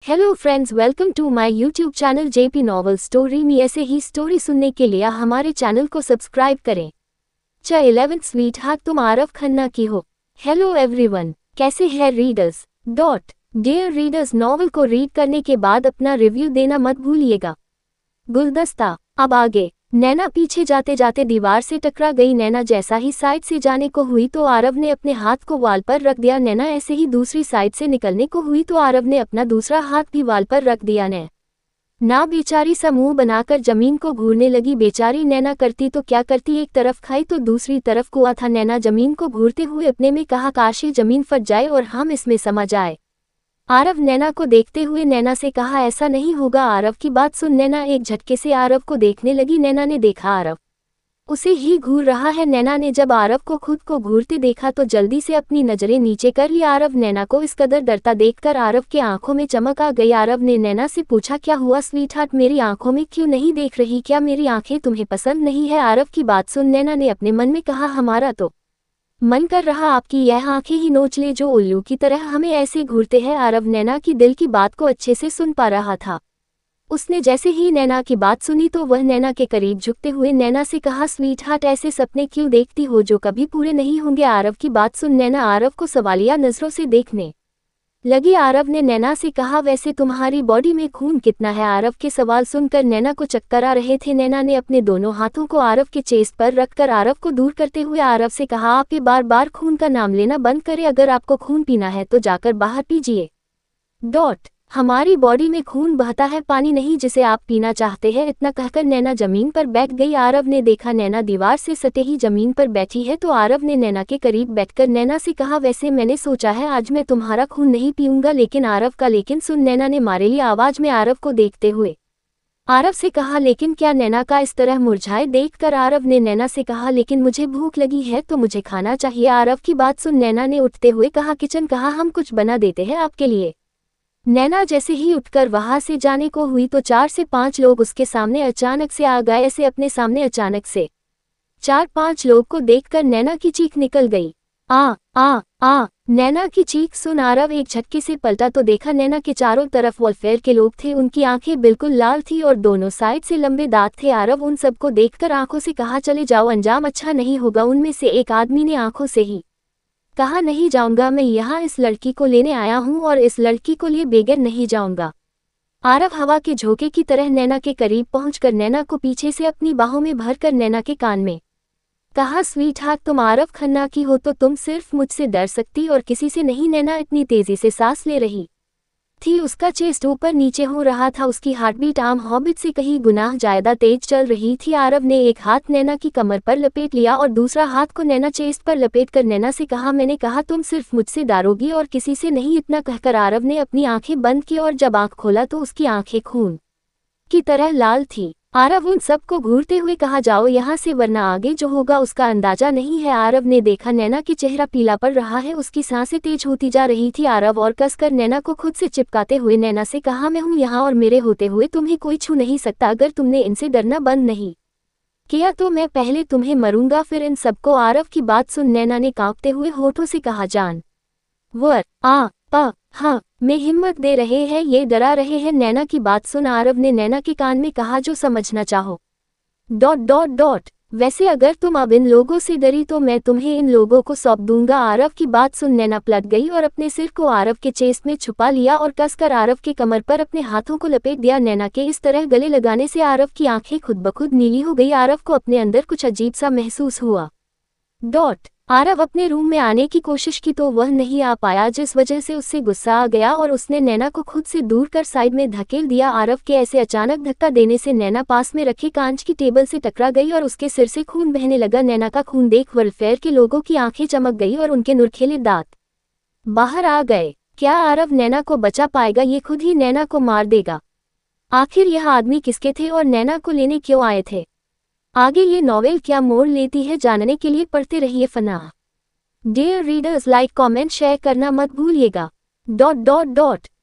Hello friends, welcome to my YouTube channel JP novel story में। ऐसे ही story सुनने के लिए हमारे चैनल को सब्सक्राइब करें। 11th स्वीट हार्ट तुम आरव खन्ना की हो। हेलो एवरीवन, कैसे हैं रीडर्स? डियर रीडर्स, नॉवल को रीड करने के बाद अपना रिव्यू देना मत भूलिएगा। गुलदस्ता। अब आगे। नैना पीछे जाते जाते दीवार से टकरा गई। नैना जैसा ही साइड से जाने को हुई तो आरव ने अपने हाथ को वाल पर रख दिया। नैना ऐसे ही दूसरी साइड से निकलने को हुई तो आरव ने अपना दूसरा हाथ भी वाल पर रख दिया। ना बेचारी सा मुंह बनाकर जमीन को घूरने लगी। बेचारी नैना करती तो क्या करती, एक तरफ खाई तो दूसरी तरफ कुआं था। नैना जमीन को घूरते हुए अपने में कहा, काश ये जमीन फट जाए और हम इसमें समा जाए। आरव नैना को देखते हुए नैना से कहा, ऐसा नहीं होगा। आरव की बात सुन नैना एक झटके से आरव को देखने लगी। नैना ने देखा आरव उसे ही घूर रहा है। नैना ने जब आरव को खुद को घूरते देखा तो जल्दी से अपनी नजरें नीचे कर ली। आरव नैना को इस कदर डरता देखकर आरव के आंखों में चमक आ गई। आरव ने नैना से पूछा, क्या हुआ स्वीटहार्ट, मेरी आंखों में क्यों नहीं देख रही? क्या मेरी आंखें तुम्हें पसंद नहीं है? आरव की बात सुन नैना ने अपने मन में कहा, हमारा तो मन कर रहा आपकी यह आंखें ही नोच ले जो उल्लू की तरह हमें ऐसे घूरते हैं। आरव नैना की दिल की बात को अच्छे से सुन पा रहा था। उसने जैसे ही नैना की बात सुनी तो वह नैना के करीब झुकते हुए नैना से कहा, स्वीटहार्ट ऐसे सपने क्यों देखती हो जो कभी पूरे नहीं होंगे? आरव की बात सुन नैना आरव को सवालिया नजरों से देखने लगी। आरव ने नैना से कहा, वैसे तुम्हारी बॉडी में खून कितना है? आरव के सवाल सुनकर नैना को चक्कर आ रहे थे। नैना ने अपने दोनों हाथों को आरव के चेस्ट पर रखकर आरव को दूर करते हुए आरव से कहा, आप ये बार बार खून का नाम लेना बंद करें। अगर आपको खून पीना है तो जाकर बाहर पीजिए। हमारी बॉडी में खून बहता है, पानी नहीं जिसे आप पीना चाहते हैं। इतना कहकर नैना जमीन पर बैठ गई। आरव ने देखा नैना दीवार से सटे ही जमीन पर बैठी है तो आरव ने नैना के करीब बैठकर नैना से कहा, वैसे मैंने सोचा है आज मैं तुम्हारा खून नहीं पीऊंगा। लेकिन आरव का लेकिन सुन नैना ने मारेली आवाज में आरव को देखते हुए आरव से कहा, लेकिन क्या? नैना का इस तरह मुरझाए देखकर आरव ने नैना से कहा, लेकिन मुझे भूख लगी है तो मुझे खाना चाहिए। आरव की बात सुन नैना ने उठते हुए कहा, किचन कहा, हम कुछ बना देते हैं आपके लिए। नैना जैसे ही उठकर वहां से जाने को हुई तो 4 से 5 लोग उसके सामने अचानक से आ गए। ऐसे अपने सामने अचानक से 4-5 लोग को देखकर नैना की चीख निकल गई। आ आ आ नैना की चीख सुन आरव एक झटके से पलटा तो देखा नैना के चारों तरफ वॉलफेयर के लोग थे। उनकी आंखें बिल्कुल लाल थी और दोनों साइड से लंबे दांत थे। आरव उन सबको देखकर आंखों से कहा, चले जाओ, अंजाम अच्छा नहीं होगा। उनमें से एक आदमी ने आंखों से ही कहा, नहीं जाऊंगा, मैं यहाँ इस लड़की को लेने आया हूँ और इस लड़की को लिए बगैर नहीं जाऊंगा। आरव हवा के झोंके की तरह नैना के करीब पहुंचकर नैना को पीछे से अपनी बाहों में भरकर नैना के कान में कहा, स्वीटहार्ट तुम आरव खन्ना की हो तो तुम सिर्फ मुझसे डर सकती और किसी से नहीं। नैना इतनी तेजी से सांस ले रही थी, उसका चेस्ट ऊपर नीचे हो रहा था। उसकी हार्टबीट आम हॉबिट से कहीं गुना ज्यादा तेज चल रही थी। आरव ने एक हाथ नैना की कमर पर लपेट लिया और दूसरा हाथ को नैना चेस्ट पर लपेटकर नैना से कहा, मैंने कहा तुम सिर्फ मुझसे डरोगी और किसी से नहीं। इतना कहकर आरव ने अपनी आंखें बंद की और जब आंख खोला तो उसकी आंखें खून की तरह लाल थी। आरव उन सबको घूरते हुए कहा, जाओ यहाँ से वरना आगे जो होगा उसका अंदाजा नहीं है। आरव ने देखा नैना की चेहरा पीला पड़ रहा है, उसकी सांसें तेज होती जा रही थी। आरव और कसकर नैना को खुद से चिपकाते हुए नैना से कहा, मैं हूँ यहाँ और मेरे होते हुए तुम्हें कोई छू नहीं सकता। अगर तुमने इनसे डरना बंद नहीं किया तो मैं पहले तुम्हें मरूंगा, फिर इन सबको। आरव की बात सुन नैना ने कांपते हुए होठों से कहा, जान वर हाँ में हिम्मत दे रहे हैं, ये डरा रहे हैं। नैना की बात सुन आरव ने नैना के कान में कहा, जो समझना चाहो। वैसे अगर तुम अब इन लोगों से डरी तो मैं तुम्हें इन लोगों को सौंप दूंगा। आरव की बात सुन नैना पलट गई और अपने सिर को आरव के चेस्ट में छुपा लिया और कसकर आरव के कमर पर अपने हाथों को लपेट दिया। नैना के इस तरह गले लगाने से आरव की आंखें खुद ब खुद नीली हो गई। आरव को अपने अंदर कुछ अजीब सा महसूस हुआ। आरव अपने रूम में आने की कोशिश की तो वह नहीं आ पाया, जिस वजह से उससे गुस्सा आ गया और उसने नैना को खुद से दूर कर साइड में धकेल दिया। आरव के ऐसे अचानक धक्का देने से नैना पास में रखे कांच की टेबल से टकरा गई और उसके सिर से खून बहने लगा। नैना का खून देख वेलफेयर के लोगों की आंखें चमक गई और उनके नुरखेले दांत बाहर आ गए। क्या आरव नैना को बचा पाएगा? ये खुद ही नैना को मार देगा। आखिर यह आदमी किसके थे और नैना को लेने क्यों आए थे? आगे ये नॉवेल क्या मोड़ लेती है जानने के लिए पढ़ते रहिए Fanaa. Dear readers, like comment share करना मत भूलिएगा।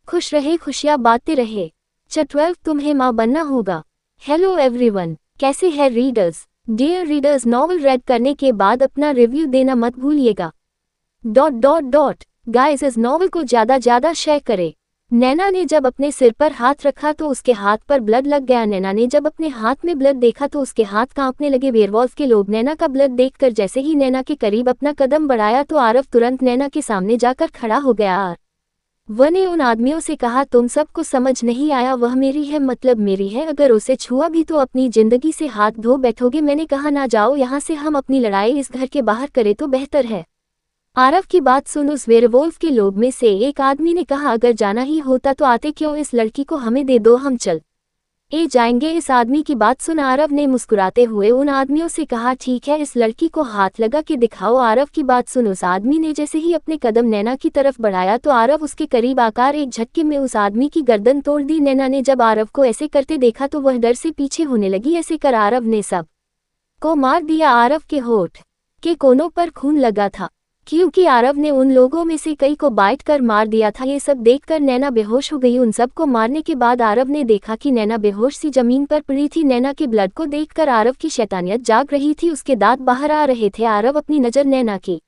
खुश रहे, खुशियां बांटते रहे। 12 तुम्हें माँ बनना होगा। हेलो एवरीवन, कैसे हैं readers? Dear readers, novel read करने के बाद अपना रिव्यू देना मत भूलिएगा। गाइस, इस नॉवेल को ज्यादा शेयर करें। नैना ने जब अपने सिर पर हाथ रखा तो उसके हाथ पर ब्लड लग गया। नैना ने जब अपने हाथ में ब्लड देखा तो उसके हाथ कांपने लगे। वेयरवॉल्फ के लोग नैना का ब्लड देखकर जैसे ही नैना के करीब अपना कदम बढ़ाया तो आरव तुरंत नैना के सामने जाकर खड़ा हो गया। वह ने उन आदमियों से कहा, तुम सबको समझ नहीं आया, वह मेरी है मतलब मेरी है, अगर उसे छुआ भी तो अपनी जिंदगी से हाथ धो बैठोगे। मैंने कहा ना जाओ यहाँ से, हम अपनी लड़ाई इस घर के बाहर करें तो बेहतर है। आरव की बात सुन उस वेयरवोल्फ के लोग में से एक आदमी ने कहा, अगर जाना ही होता तो आते क्यों, इस लड़की को हमें दे दो, हम चल जाएंगे। इस आदमी की बात सुन आरव ने मुस्कुराते हुए उन आदमियों से कहा, ठीक है, इस लड़की को हाथ लगा के दिखाओ। आरव की बात सुन उस आदमी ने जैसे ही अपने कदम नैना की तरफ बढ़ाया तो आरव उसके करीब आकर एक झटके में उस आदमी की गर्दन तोड़ दी। नैना ने जब आरव को ऐसे करते देखा तो वह डर से पीछे होने लगी। ऐसे कर आरव ने सब को मार दिया। आरव के होठ के कोनों पर खून लगा था क्योंकि आरव ने उन लोगों में से कई को बाइट कर मार दिया था। ये सब देखकर नैना बेहोश हो गई। उन सब को मारने के बाद आरव ने देखा कि नैना बेहोश सी जमीन पर पड़ी थी। नैना के ब्लड को देखकर आरव की शैतानियत जाग रही थी, उसके दांत बाहर आ रहे थे। आरव अपनी नज़र नैना की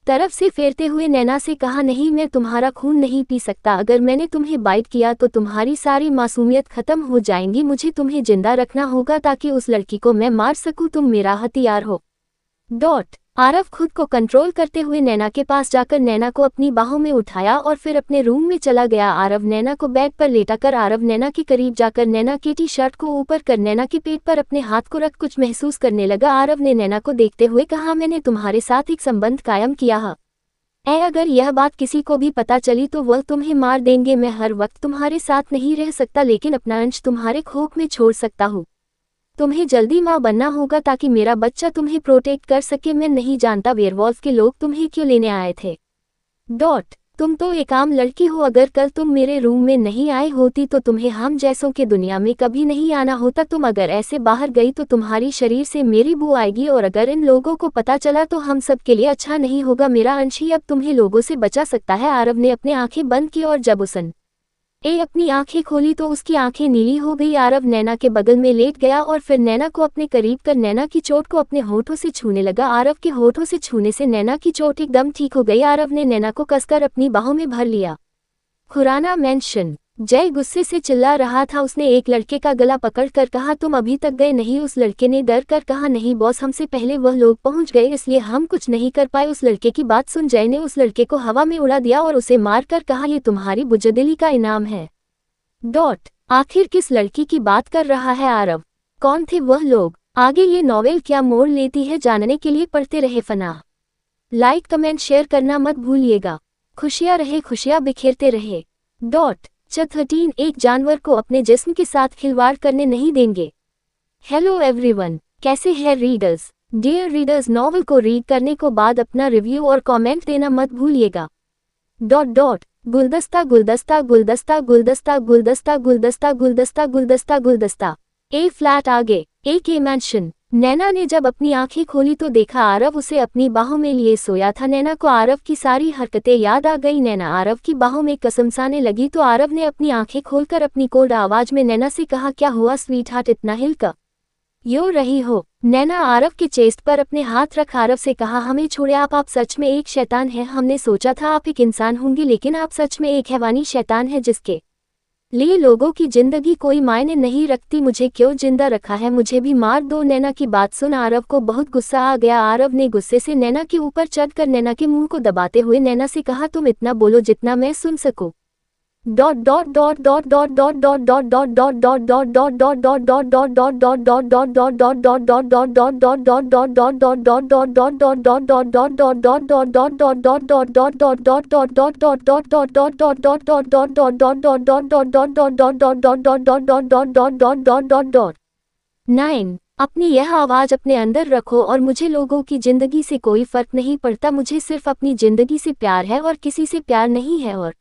तरफ से फेरते हुए नैना से कहा, नहीं, मैं तुम्हारा खून नहीं पी सकता, अगर मैंने तुम्हें बाइट किया तो तुम्हारी सारी मासूमियत खत्म हो जाएंगी। मुझे तुम्हें जिंदा रखना होगा ताकि उस लड़की को मैं मार सकूं, तुम मेरा हथियार हो। आरव खुद को कंट्रोल करते हुए नैना के पास जाकर नैना को अपनी बाहों में उठाया और फिर अपने रूम में चला गया। आरव नैना को बेड पर लेटाकर आरव नैना के करीब जाकर नैना की टी शर्ट को ऊपर कर नैना के पेट पर अपने हाथ को रख कुछ महसूस करने लगा। आरव ने नैना को देखते हुए कहा, मैंने तुम्हारे साथ एक संबंध कायम किया है, अगर यह बात किसी को भी पता चली तो वह तुम्हें मार देंगे। मैं हर वक्त तुम्हारे साथ नहीं रह सकता, लेकिन अपना अंश तुम्हारे खोख में छोड़ सकता हूँ। तुम्हें जल्दी माँ बनना होगा ताकि मेरा बच्चा तुम्हें प्रोटेक्ट कर सके। मैं नहीं जानता वेयरवॉल्फ के लोग तुम्हें क्यों लेने आए थे। तुम तो एक आम लड़की हो, अगर कल तुम मेरे रूम में नहीं आई होती तो तुम्हें हम जैसों के दुनिया में कभी नहीं आना होता। तुम अगर ऐसे बाहर गई तो तुम्हारी शरीर से मेरी बू आएगी और अगर इन लोगों को पता चला तो हम सब के लिए अच्छा नहीं होगा। मेरा अंश ही अब तुम्हें लोगों से बचा सकता है। आरव ने अपनी आंखें बंद की और जब उसने अपनी आंखें खोली तो उसकी आंखें नीली हो गई। आरव नैना के बगल में लेट गया और फिर नैना को अपने करीब कर नैना की चोट को अपने होठों से छूने लगा। आरव के होठों से छूने से नैना की चोट एकदम ठीक हो गई। आरव ने नैना को कसकर अपनी बाहों में भर लिया। खुराना मेंशन। जय गुस्से से चिल्ला रहा था। उसने एक लड़के का गला पकड़कर कहा, तुम अभी तक गए नहीं। उस लड़के ने डर कर कहा, नहीं बॉस, हमसे पहले वह लोग पहुंच गए इसलिए हम कुछ नहीं कर पाए। उस लड़के की बात सुन जय ने उस लड़के को हवा में उड़ा दिया और उसे मारकर कहा, यह तुम्हारी बुजदिली का इनाम है। आखिर किस लड़की की बात कर रहा है आरव? कौन थे वह लोग? आगे ये नॉवेल क्या मोड़ लेती है जानने के लिए पढ़ते रहे फना। लाइक कमेंट शेयर करना मत भूलिएगा। खुशियां रहे, खुशियां बिखेरते रहे। 13 एक जानवर को अपने जिस्म के साथ खिलवाड़ करने नहीं देंगे। हेलो एवरीवन, कैसे हैं रीडर्स? डियर रीडर्स, नॉवेल को रीड करने को बाद अपना रिव्यू और कमेंट देना मत भूलिएगा। गुलदस्ता गुलदस्ता गुलदस्ता गुलदस्ता गुलदस्ता गुलदस्ता गुलदस्ता गुलदस्ता गुलदस्ता। ए फ्लैट आगे एक मैंशन। नैना ने जब अपनी आंखें खोली तो देखा आरव उसे अपनी बाहों में लिए सोया था। नैना को आरव की सारी हरकतें याद आ गई। नैना आरव की बाहों में कसमसाने लगी तो आरव ने अपनी आंखें खोलकर अपनी कोल्ड आवाज में नैना से कहा, क्या हुआ स्वीट हार्ट, इतना हिलका यो रही हो? नैना आरव के चेस्ट पर अपने हाथ रख आरव से कहा, हमें छोड़े, आप सच में एक शैतान हैं। हमने सोचा था आप एक इंसान होंगे लेकिन आप सच में एक हैवानी शैतान है जिसके लिए लोगों की जिंदगी कोई मायने नहीं रखती। मुझे क्यों जिंदा रखा है, मुझे भी मार दो। नैना की बात सुन आरव को बहुत गुस्सा आ गया। आरव ने गुस्से से नैना के ऊपर चढ़कर नैना के मुंह को दबाते हुए नैना से कहा, तुम इतना बोलो जितना मैं सुन सकूं। अपनी यह आवाज अपने अंदर रखो और मुझे लोगों की जिंदगी से कोई फर्क नहीं पड़ता। मुझे सिर्फ अपनी जिंदगी से प्यार है और किसी से प्यार नहीं है। और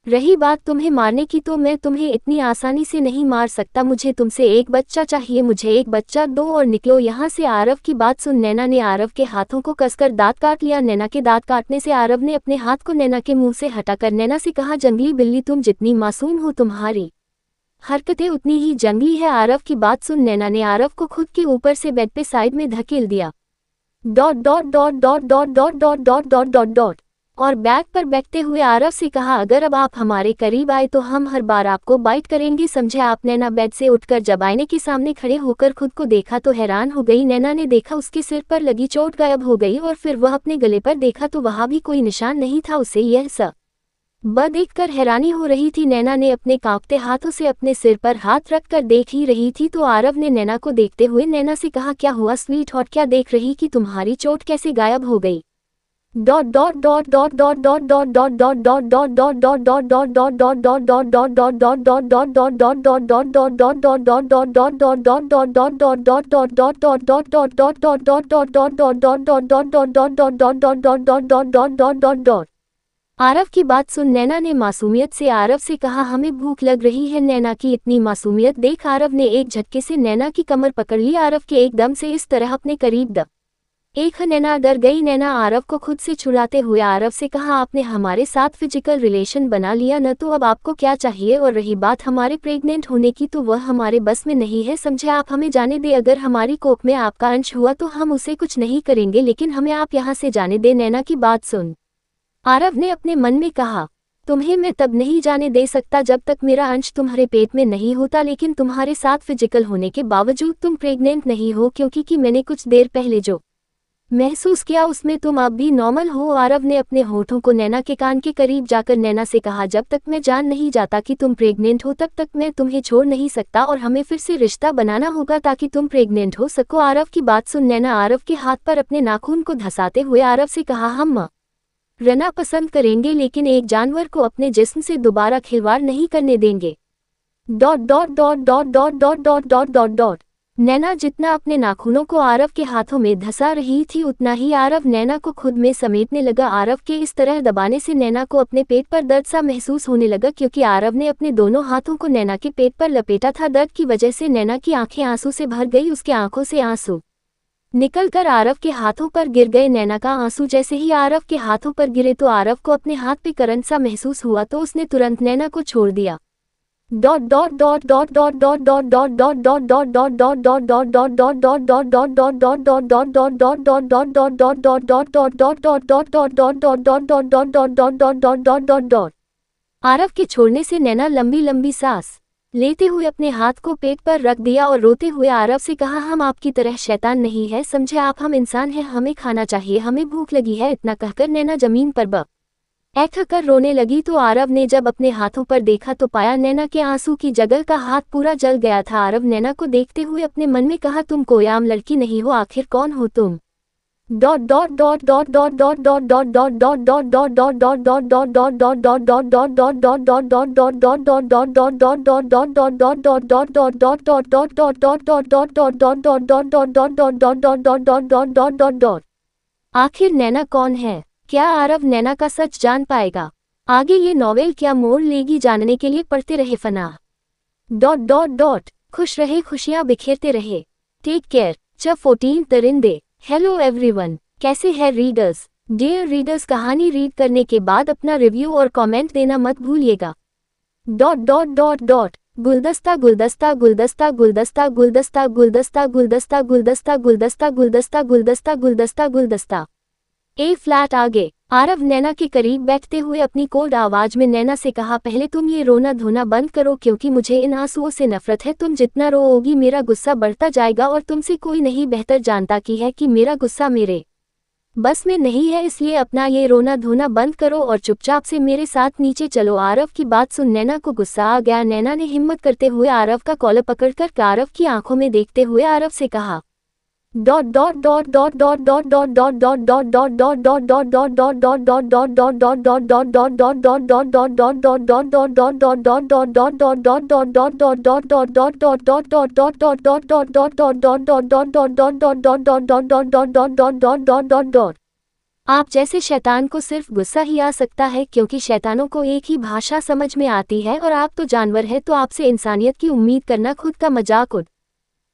रही बात तुम्हें मारने की तो मैं तुम्हें इतनी आसानी से नहीं मार सकता। मुझे तुमसे एक बच्चा चाहिए, मुझे एक बच्चा दो और निकलो यहाँ से। आरव की बात सुन नैना ने आरव के हाथों को कसकर दांत काट लिया। नैना के दांत काटने से आरव ने अपने हाथ को नैना के मुंह से हटाकर नैना से कहा, जंगली बिल्ली, तुम जितनी मासूम हो तुम्हारी हरकतें उतनी ही जंगली है। आरव की बात सुन नैना ने आरव को खुद के ऊपर से बेड पे साइड में धकेल दिया। और बैग पर बैठते हुए आरव से कहा, अगर अब आप हमारे करीब आए तो हम हर बार आपको बाइट करेंगे, समझे आप। नैना बेड से उठकर जब आईने के सामने खड़े होकर खुद को देखा तो हैरान हो गई। नैना ने देखा उसके सिर पर लगी चोट गायब हो गई और फिर वह अपने गले पर देखा तो वहां भी कोई निशान नहीं था। उसे यह सब देखकर हैरानी हो रही थी। नैना ने अपने कांपते हाथों से अपने सिर पर हाथ रखकर देख ही रही थी तो आरव ने नैना को देखते हुए नैना से कहा, क्या हुआ स्वीट हॉट, क्या देख रही कि तुम्हारी चोट कैसे गायब हो गई। आरव की बात सुन नैना ने मासूमियत से आरव से कहा, हमें भूख लग रही है। नैना की इतनी मासूमियत देख आरव ने एक झटके से नैना की कमर पकड़ ली। आरव के एकदम से इस तरह अपने करीब एक नैना डर गई। नैना आरव को खुद से छुड़ाते हुए आरव से कहा, आपने हमारे साथ फिजिकल रिलेशन बना लिया न, तो अब आपको क्या चाहिए। और रही बात हमारे प्रेग्नेंट होने की तो वह हमारे बस में नहीं है, समझे आप। हमें जाने दे, अगर हमारी कोख में आपका अंश हुआ तो हम उसे कुछ नहीं करेंगे, लेकिन हमें आप यहाँ से जाने दे। नैना की बात सुन आरव ने अपने मन में कहा, तुम्हें मैं तब नहीं जाने दे सकता जब तक मेरा अंश तुम्हारे पेट में नहीं होता, लेकिन तुम्हारे साथ फिजिकल होने के बावजूद तुम प्रेग्नेंट नहीं हो, क्योंकि मैंने कुछ देर पहले जो महसूस किया उसमें तुम अब भी नॉर्मल हो। आरव ने अपने होठों को नैना के कान के करीब जाकर नैना से कहा, जब तक मैं जान नहीं जाता कि तुम प्रेग्नेंट हो तब तक मैं तुम्हें छोड़ नहीं सकता और हमें फिर से रिश्ता बनाना होगा ताकि तुम प्रेग्नेंट हो सको। आरव की बात सुन नैना आरव के हाथ पर अपने नाखून को धंसाते हुए आरव से कहा, हम रहना पसंद करेंगे लेकिन एक जानवर को अपने जिस्म से दोबारा खिलवाड़ नहीं करने देंगे। नैना जितना अपने नाखूनों को आरव के हाथों में धंसा रही थी उतना ही आरव नैना को खुद में समेटने लगा। आरव के इस तरह दबाने से नैना को अपने पेट पर दर्द सा महसूस होने लगा, क्योंकि आरव ने अपने दोनों हाथों को नैना के पेट पर लपेटा था। दर्द की वजह से नैना की आंखें आंसू से भर गई। उसके आंखों से आंसू निकलकर आरव के हाथों पर गिर गए। नैना का आंसू जैसे ही आरव के हाथों पर गिरे तो आरव को अपने हाथ पे करंट सा महसूस हुआ, तो उसने तुरंत नैना को छोड़ दिया। आरव के छोड़ने से नैना लंबी लंबी सांस लेते हुए अपने हाथ को पेट पर रख दिया और रोते हुए आरव से कहा, हम आपकी तरह शैतान नहीं है, समझे आप। हम इंसान हैं, हमें खाना चाहिए, हमें भूख लगी है। इतना कहकर नैना जमीन पर ऐठ कर रोने लगी। तो आरव ने जब अपने हाथों पर देखा तो पाया नैना के आंसू की जगह का हाथ पूरा जल गया था। आरव नैना को देखते हुए अपने मन में कहा, तुम कोई आम लड़की नहीं हो, आखिर कौन हो तुम। आखिर नैना कौन है, क्या आरव नैना का सच जान पाएगा। आगे ये नॉवेल क्या मोड़ लेगी, जानने के लिए पढ़ते रहे फना। खुश रहे, खुशियां बिखेरते रहे। Take care. 14 दरिंदे। हेलो एवरीवन, कैसे हैं रीडर्स। डियर रीडर्स, कहानी रीड करने के बाद अपना रिव्यू और कमेंट देना मत भूलिएगा। गुलदस्ता गुलदस्ता गुलदस्ता गुलदस्ता गुलदस्ता गुलदस्ता गुलदस्ता गुलदस्ता गुलदस्ता गुलदस्ता गुलदस्ता गुलदस्ता गुलदस्ता। ए फ्लैट आगे। आरव नैना के करीब बैठते हुए अपनी कोल्ड आवाज में नैना से कहा, पहले तुम ये रोना धोना बंद करो, क्योंकि मुझे इन आंसुओं से नफरत है। तुम जितना रोओगी मेरा गुस्सा बढ़ता जाएगा और तुमसे कोई नहीं बेहतर जानता कि मेरा गुस्सा मेरे बस में नहीं है, इसलिए अपना ये रोना धोना बंद करो और चुपचाप से मेरे साथ नीचे चलो। आरव की बात सुन नैना को गुस्सा आ गया। नैना ने हिम्मत करते हुए आरव का कॉलर पकड़कर आरव की आंखों में देखते हुए आरव से कहा, आप जैसे शैतान को सिर्फ गुस्सा ही आ सकता है, क्योंकि शैतानों को एक ही भाषा समझ में आती है और आप तो जानवर है, तो आपसे इंसानियत की उम्मीद करना खुद का मजाक उड़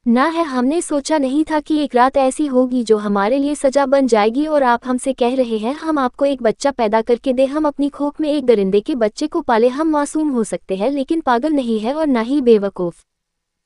ना है। हमने सोचा नहीं था कि एक रात ऐसी होगी जो हमारे लिए सजा बन जाएगी और आप हमसे कह रहे हैं हम आपको एक बच्चा पैदा करके दे, हम अपनी खोख में एक दरिंदे के बच्चे को पाले। हम मासूम हो सकते हैं लेकिन पागल नहीं है और ना ही बेवकूफ़।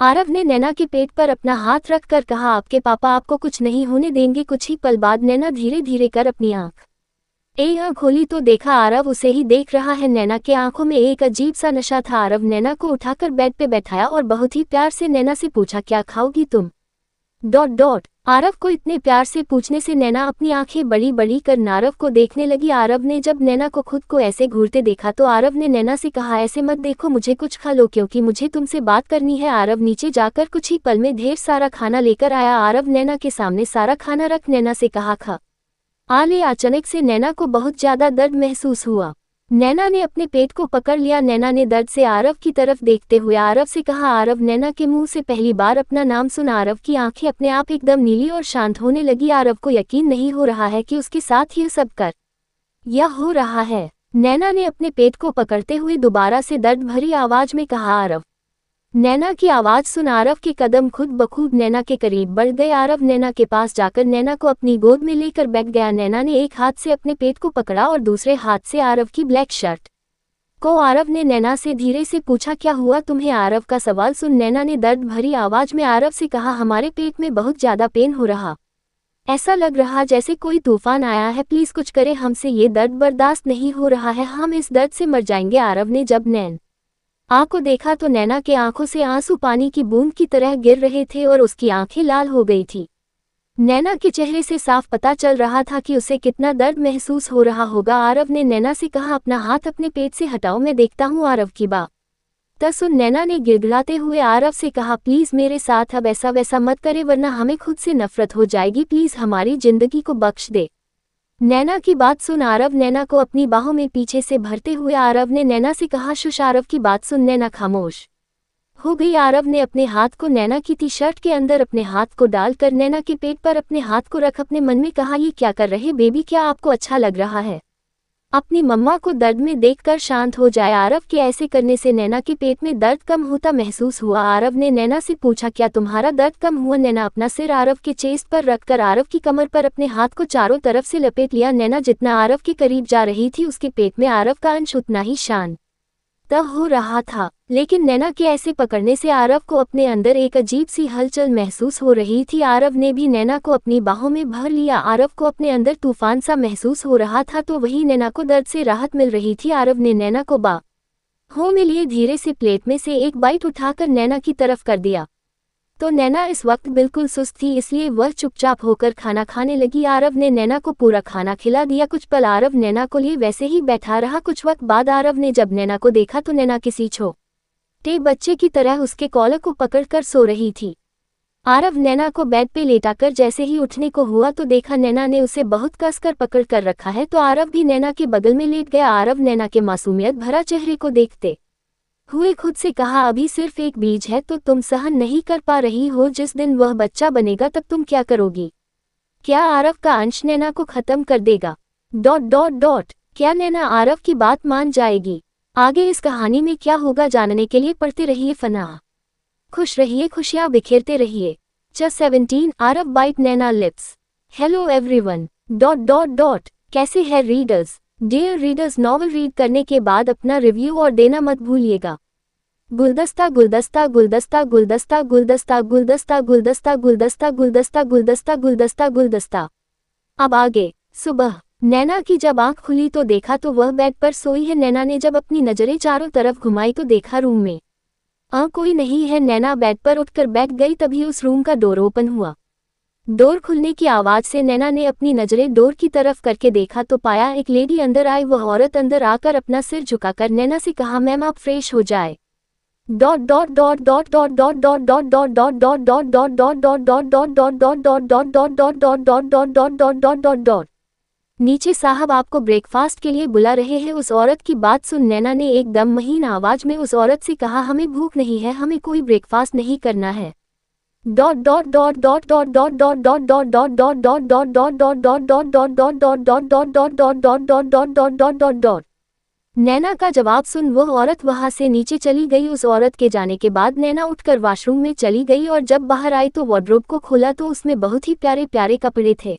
आरव ने नैना के पेट पर अपना हाथ रख कर कहा, आपके पापा आपको कुछ नहीं होने देंगे। कुछ ही पल बाद नैना धीरे धीरे कर अपनी आंख खोली तो देखा आरव उसे ही देख रहा है। नैना के आंखों में एक अजीब सा नशा था। आरव नैना को उठाकर बेड पे बैठाया और बहुत ही प्यार से नैना से पूछा, क्या खाओगी तुम? आरव को इतने प्यार से पूछने से नैना अपनी आंखें बड़ी बड़ी कर आरव को देखने लगी। आरव ने जब नैना को खुद को ऐसे घूरते देखा तो आरव ने नैना से कहा, ऐसे मत देखो, मुझे कुछ खा लो क्योंकि मुझे तुमसे बात करनी है। आरव नीचे जाकर कुछ ही पल में ढेर सारा खाना लेकर आया। आरव नैना के सामने सारा खाना रख नैना से कहा, खा ले। अचानक से नैना को बहुत ज्यादा दर्द महसूस हुआ। नैना ने अपने पेट को पकड़ लिया। नैना ने दर्द से आरव की तरफ देखते हुए आरव से कहा, आरव नैना के मुंह से पहली बार अपना नाम सुन आरव की आंखें अपने आप एकदम नीली और शांत होने लगी। आरव को यकीन नहीं हो रहा है कि उसके साथ यह सब हो रहा है। नैना ने अपने पेट को पकड़ते हुए दोबारा से दर्द भरी आवाज में कहा, आरव। नैना की आवाज सुन आरव के कदम खुद ब खुद नैना के करीब बढ़ गए। आरव नैना के पास जाकर नैना को अपनी गोद में लेकर बैठ गया। नैना ने एक हाथ से अपने पेट को पकड़ा और दूसरे हाथ से आरव की ब्लैक शर्ट को। आरव ने नैना से धीरे से पूछा, क्या हुआ तुम्हें? आरव का सवाल सुन नैना ने दर्द भरी आवाज में आरव से कहा, हमारे पेट में बहुत ज्यादा पेन हो रहा, ऐसा लग रहा जैसे कोई तूफान आया है, प्लीज कुछ करे, हमसे ये दर्द बर्दाश्त नहीं हो रहा है, हम इस दर्द से मर जाएंगे। आरव ने जब नैना को देखा तो नैना के आंखों से आंसू पानी की बूंद की तरह गिर रहे थे और उसकी आंखें लाल हो गई थी। नैना के चेहरे से साफ पता चल रहा था कि उसे कितना दर्द महसूस हो रहा होगा। आरव ने नैना से कहा, अपना हाथ अपने पेट से हटाओ, मैं देखता हूँ। आरव की बात सुन नैना ने गिड़गिड़ाते हुए आरव से कहा, प्लीज मेरे साथ अब ऐसा वैसा मत करे वरना हमें खुद से नफरत हो जाएगी, प्लीज हमारी जिंदगी को बख्श दे। नैना की बात सुन आरव नैना को अपनी बाहों में पीछे से भरते हुए आरव ने नैना से कहा, शुश। आरव की बात सुन नैना खामोश हो गई। आरव ने अपने हाथ को नैना की टी शर्ट के अंदर अपने हाथ को डालकर नैना के पेट पर अपने हाथ को रख अपने मन में कहा, ये क्या कर रहे बेबी, क्या आपको अच्छा लग रहा है? अपनी मम्मा को दर्द में देखकर शांत हो जाए। आरव के ऐसे करने से नैना के पेट में दर्द कम होता महसूस हुआ। आरव ने नैना से पूछा, क्या तुम्हारा दर्द कम हुआ? नैना अपना सिर आरव के चेस्ट पर रखकर आरव की कमर पर अपने हाथ को चारों तरफ से लपेट लिया। नैना जितना आरव के करीब जा रही थी उसके पेट में आरव का अंश उतना ही शांत हो रहा था, लेकिन नैना के ऐसे पकड़ने से आरव को अपने अंदर एक अजीब सी हलचल महसूस हो रही थी। आरव ने भी नैना को अपनी बाहों में भर लिया। आरव को अपने अंदर तूफान सा महसूस हो रहा था तो वही नैना को दर्द से राहत मिल रही थी। आरव ने नैना को बाहों में लिए धीरे से प्लेट में से एक बाइट उठाकर नैना की तरफ कर दिया तो नैना इस वक्त बिल्कुल सुस्त थी, इसलिए वह चुपचाप होकर खाना खाने लगी। आरव ने नैना को पूरा खाना खिला दिया। कुछ पल आरव नैना को लिए वैसे ही बैठा रहा। कुछ वक्त बाद आरव ने जब नैना को देखा तो नैना किसी छोटे बच्चे की तरह उसके कॉलर को पकड़कर सो रही थी। आरव नैना को बेड पे लेटाकर जैसे ही उठने को हुआ तो देखा नैना ने उसे बहुत कसकर पकड़ कर रखा है तो आरव भी नैना के बगल में लेट गया। आरव नैना के मासूमियत भरा चेहरे को देखते हुए खुद से कहा, अभी सिर्फ एक बीज है तो तुम सहन नहीं कर पा रही हो, जिस दिन वह बच्चा बनेगा तब तुम क्या करोगी? क्या आरव का अंश नैना को खत्म कर देगा? क्या नैना आरव की बात मान जाएगी? आगे इस कहानी में क्या होगा जानने के लिए पढ़ते रहिए फनाह। खुश रहिए, खुशियां बिखेरते रहिए। 17 Aarav bite Naina lips. Hello everyone. कैसे हैं readers? Dear readers, novel read करने के बाद अपना रिव्यू और देना मत भूलिएगा। गुलदस्ता गुलदस्ता गुलदस्ता गुलदस्ता गुलदस्ता गुलदस्ता गुलदस्ता गुलदस्ता गुलदस्ता गुलदस्ता गुलदस्ता गुलदस्ता। अब आगे। सुबह नैना की जब आंख खुली तो देखा तो वह बेड पर सोई है। नैना ने जब अपनी नजरें चारों तरफ घुमाई तो देखा रूम में कोई नहीं है। नैना बेड पर उठकर बैठ गई, तभी उस रूम का डोर ओपन हुआ। डोर खुलने की आवाज से नैना ने अपनी नजरें डोर की तरफ करके देखा तो पाया एक लेडी अंदर आई। वह औरत अंदर आकर अपना सिर झुकाकर नैना से कहा, मैम आप फ्रेश हो जाए। नीचे साहब आपको ब्रेकफास्ट के लिए बुला रहे हैं। उस औरत की बात सुन नैना ने एकदम महीन आवाज में उस औरत से कहा, हमें भूख नहीं है, हमें कोई ब्रेकफास्ट नहीं करना है। नैना का जवाब सुन वह औरत वहां से नीचे चली गई। उस औरत के जाने के बाद नैना उठकर वॉशरूम में चली गई और जब बाहर आई तो वार्डरोब को खोला तो उसमें बहुत ही प्यारे प्यारे कपड़े थे।